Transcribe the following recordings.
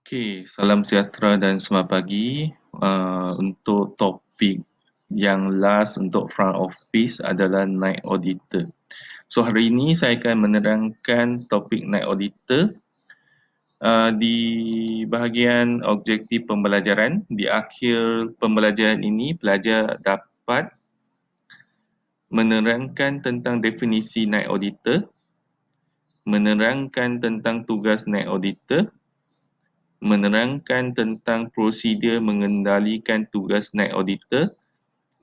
Okey, salam sejahtera dan selamat pagi. Untuk topik yang last untuk front office adalah night auditor. So hari ini saya akan menerangkan topik night auditor di bahagian objektif pembelajaran. Di akhir pembelajaran ini, pelajar dapat menerangkan tentang definisi night auditor, menerangkan tentang tugas night auditor, menerangkan tentang prosedur mengendalikan tugas night auditor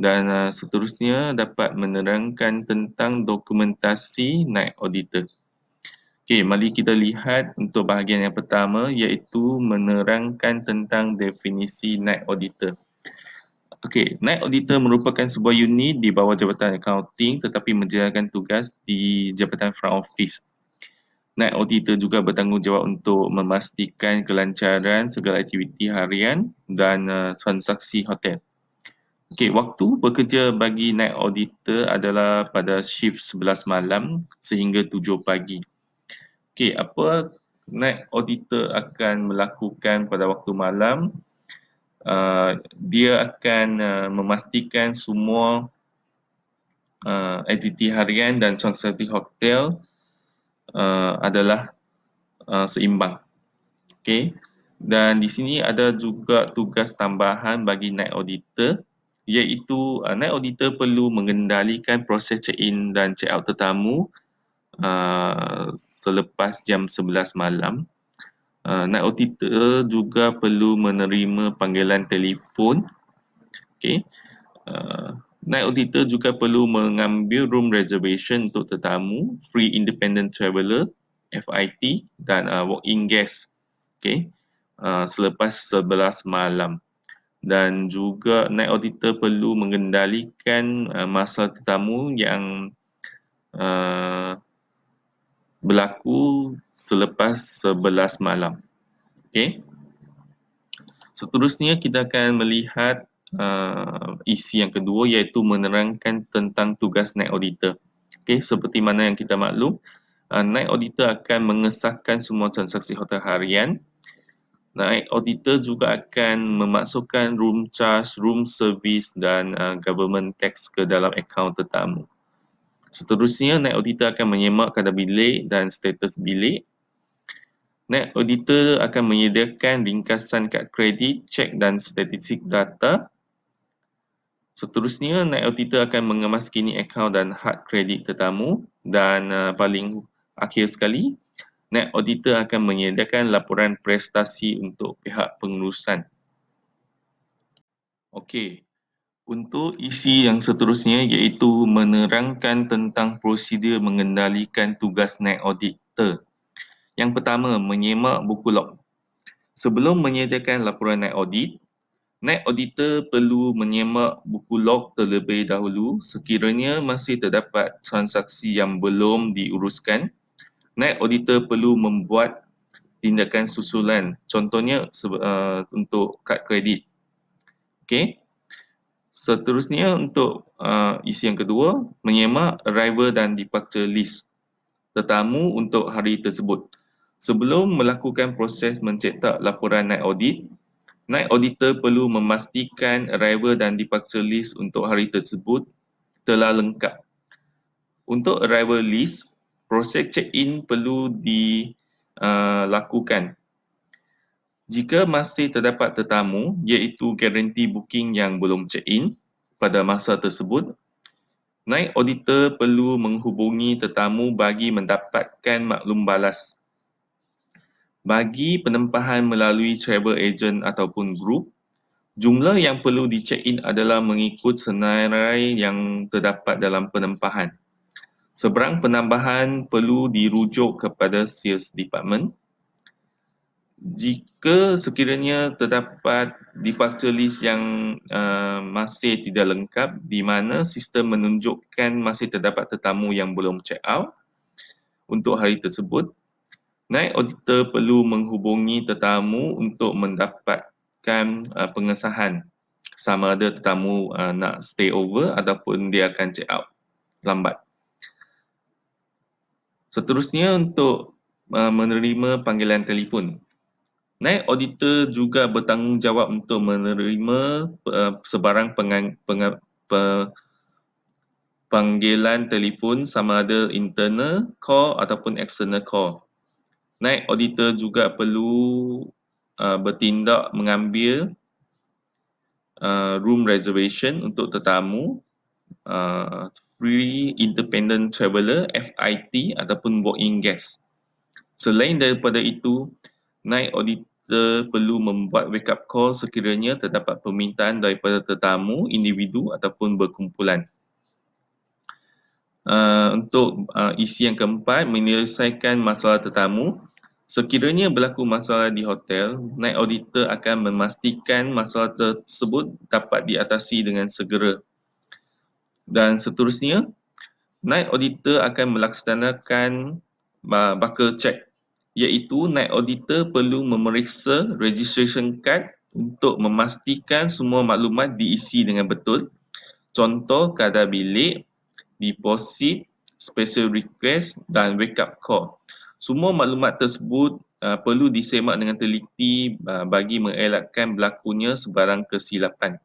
dan seterusnya dapat menerangkan tentang dokumentasi night auditor. Okey, mari kita lihat untuk bahagian yang pertama iaitu menerangkan tentang definisi night auditor. Okey, night auditor merupakan sebuah unit di bawah Jabatan Accounting tetapi menjalankan tugas di Jabatan Front Office. Night auditor juga bertanggungjawab untuk memastikan kelancaran segala aktiviti harian dan transaksi hotel. Okey, waktu bekerja bagi night auditor adalah pada shift 11 malam sehingga 7 pagi. Okey, apa night auditor akan melakukan pada waktu malam? Dia akan memastikan semua aktiviti harian dan transaksi hotel adalah seimbang. Okey. Dan di sini ada juga tugas tambahan bagi night auditor iaitu night auditor perlu mengendalikan proses check-in dan check-out tetamu selepas jam 11 malam. Night auditor juga perlu menerima panggilan telefon. Okey. Night auditor juga perlu mengambil room reservation untuk tetamu, free independent traveller, FIT dan walk-in guest. Okey. Selepas 11 malam. Dan juga night auditor perlu mengendalikan masa tetamu yang berlaku selepas 11 malam. Okey. Seterusnya kita akan melihat isi yang kedua iaitu menerangkan tentang tugas night auditor. Okey, seperti mana yang kita maklum, night auditor akan mengesahkan semua transaksi hotel harian. Night auditor juga akan memasukkan room charge, room service dan government tax ke dalam akaun tetamu. Seterusnya, night auditor akan menyemak kadar bilik dan status bilik. Night auditor akan menyediakan ringkasan kad kredit, cek dan statistik data. Seterusnya, night auditor akan mengemaskini akaun dan had kredit tetamu. Dan paling akhir sekali, night auditor akan menyediakan laporan prestasi untuk pihak pengurusan. Okey, untuk isi yang seterusnya iaitu menerangkan tentang prosedur mengendalikan tugas night auditor. Yang pertama, menyemak buku log. Sebelum menyediakan laporan night audit, night auditor perlu menyemak buku log terlebih dahulu sekiranya masih terdapat transaksi yang belum diuruskan. Night auditor perlu membuat tindakan susulan, contohnya untuk kad kredit. Okey. Seterusnya untuk isi yang kedua, menyemak arrival dan departure list tetamu untuk hari tersebut. Sebelum melakukan proses mencetak laporan night audit, night auditor perlu memastikan arrival dan departure list untuk hari tersebut telah lengkap. Untuk arrival list, proses check-in perlu dilakukan. Jika masih terdapat tetamu iaitu guarantee booking yang belum check-in pada masa tersebut, night auditor perlu menghubungi tetamu bagi mendapatkan maklum balas. Bagi penempahan melalui travel agent ataupun group, jumlah yang perlu di-check-in adalah mengikut senarai yang terdapat dalam penempahan. Sebarang penambahan perlu dirujuk kepada sales department. Jika sekiranya terdapat departure list yang masih tidak lengkap di mana sistem menunjukkan masih terdapat tetamu yang belum check out untuk hari tersebut, night auditor perlu menghubungi tetamu untuk mendapatkan pengesahan sama ada tetamu nak stay over ataupun dia akan check out lambat. Seterusnya untuk menerima panggilan telefon. Night auditor juga bertanggungjawab untuk menerima sebarang panggilan telefon sama ada internal call ataupun external call. Night auditor juga perlu bertindak mengambil room reservation untuk tetamu, free independent traveller FIT ataupun walk-in guest. Selain daripada itu, night auditor perlu membuat wake up call sekiranya terdapat permintaan daripada tetamu, individu ataupun berkumpulan. Untuk isi yang keempat, menyelesaikan masalah tetamu. Sekiranya berlaku masalah di hotel, night auditor akan memastikan masalah tersebut dapat diatasi dengan segera. Dan seterusnya, night auditor akan melaksanakan buckle check, iaitu night auditor perlu memeriksa registration card untuk memastikan semua maklumat diisi dengan betul. Contoh kadar bilik, deposit, special request dan wake up call. Semua maklumat tersebut perlu disemak dengan teliti bagi mengelakkan berlakunya sebarang kesilapan.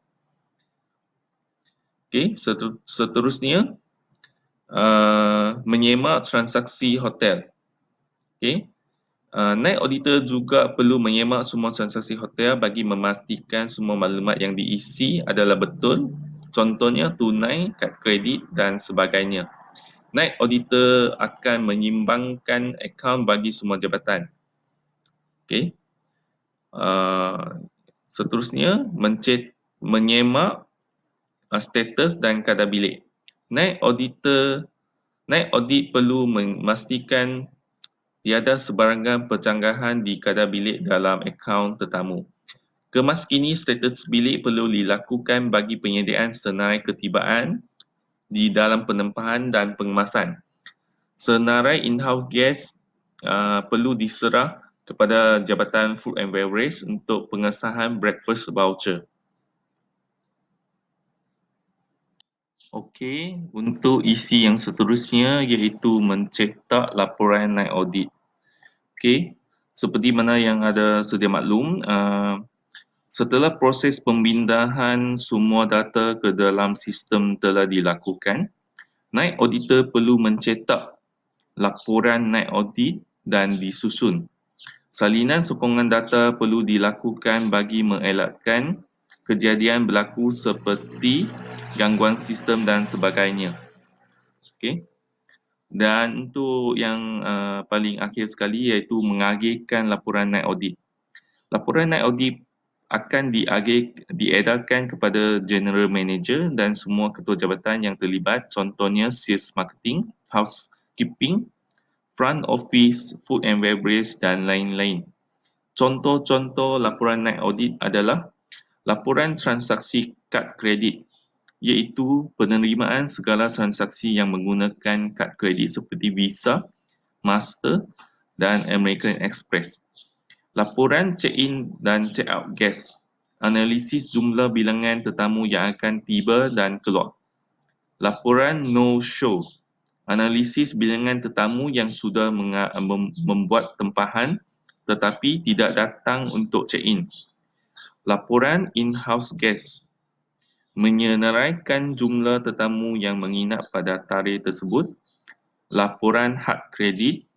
Okey, seterusnya menyemak transaksi hotel. Okey. Night auditor juga perlu menyemak semua transaksi hotel bagi memastikan semua maklumat yang diisi adalah betul. Contohnya tunai, kad kredit dan sebagainya. Night auditor akan menyimbangkan akaun bagi semua jabatan. Okey. Seterusnya, menyemak status dan kadar bilik. Night audit perlu memastikan tiada sebarangan pencanggahan di kadar bilik dalam akaun tetamu. Kemaskini status bilik perlu dilakukan bagi penyediaan senarai ketibaan di dalam penempahan dan pengemasan. Senarai in-house gas perlu diserah kepada Jabatan Food and Beverage untuk pengesahan breakfast voucher. Okey, untuk isi yang seterusnya iaitu mencetak laporan night audit. Okey, seperti mana yang ada sedia maklum, setelah proses pemindahan semua data ke dalam sistem telah dilakukan, night auditor perlu mencetak laporan night audit dan disusun. Salinan sokongan data perlu dilakukan bagi mengelakkan kejadian berlaku seperti gangguan sistem dan sebagainya. Okey. Dan untuk yang paling akhir sekali iaitu mengagihkan laporan night audit. Laporan night audit akan diedarkan kepada General Manager dan semua ketua jabatan yang terlibat, contohnya sales marketing, housekeeping, front office, food and beverage dan lain-lain. Contoh-contoh laporan night audit adalah laporan transaksi kad kredit, iaitu penerimaan segala transaksi yang menggunakan kad kredit seperti Visa, Master dan American Express. Laporan check-in dan check-out guest, analisis jumlah bilangan tetamu yang akan tiba dan keluar. Laporan no-show, analisis bilangan tetamu yang sudah membuat tempahan tetapi tidak datang untuk check-in. Laporan in-house guest, menyenaraikan jumlah tetamu yang menginap pada tarikh tersebut. Laporan had kredit,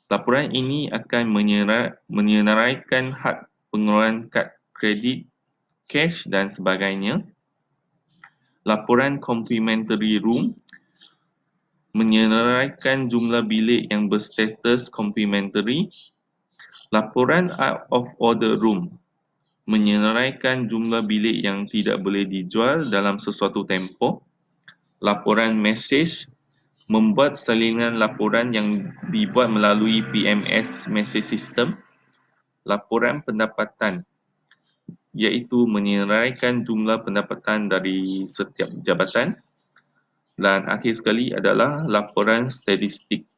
laporan ini akan menyenaraikan had pengeluaran kad kredit, cash dan sebagainya. Laporan complimentary room, menyenaraikan jumlah bilik yang berstatus complimentary. Laporan out of order room, menyenaraikan jumlah bilik yang tidak boleh dijual dalam sesuatu tempoh. Laporan message, membuat salinan laporan yang dibuat melalui PMS message system. Laporan pendapatan, iaitu menyenaraikan jumlah pendapatan dari setiap jabatan. Dan akhir sekali adalah laporan statistik,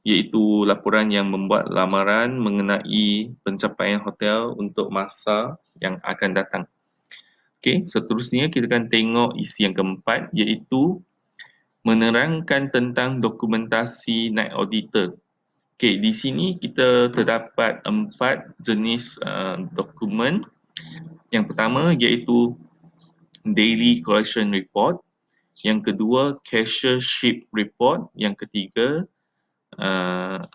iaitu laporan yang membuat lamaran mengenai pencapaian hotel untuk masa yang akan datang. Okey, seterusnya kita akan tengok isi yang keempat iaitu menerangkan tentang dokumentasi night auditor. Okey, di sini kita terdapat 4 jenis dokumen. Yang pertama iaitu Daily Collection Report, yang kedua Cashiership Report, yang ketiga uh,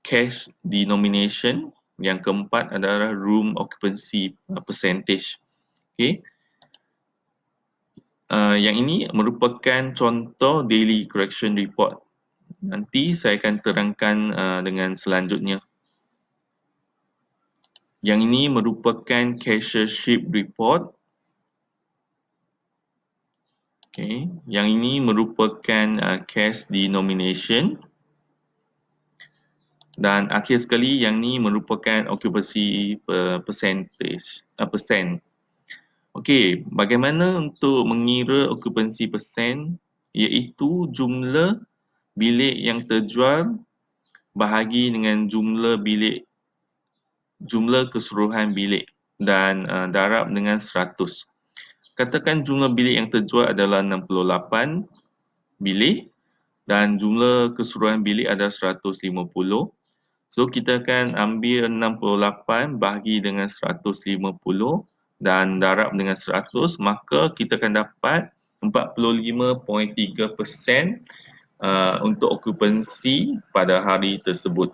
Cash Denomination, yang keempat adalah Room Occupancy Percentage. Okey. Yang ini merupakan contoh Daily Collection Report. Nanti saya akan terangkan dengan selanjutnya. Yang ini merupakan Cashiership Report. Okay. Yang ini merupakan Cash Denomination. Dan akhir sekali yang ini merupakan Occupancy Percentage. Persen. Okey, bagaimana untuk mengira occupancy percent, iaitu jumlah bilik yang terjual bahagi dengan jumlah keseluruhan bilik dan darab dengan 100. Katakan jumlah bilik yang terjual adalah 68 bilik dan jumlah keseluruhan bilik adalah 150. So kita akan ambil 68 bahagi dengan 150 dan darab dengan 100, maka kita akan dapat 45.3% untuk okupansi pada hari tersebut.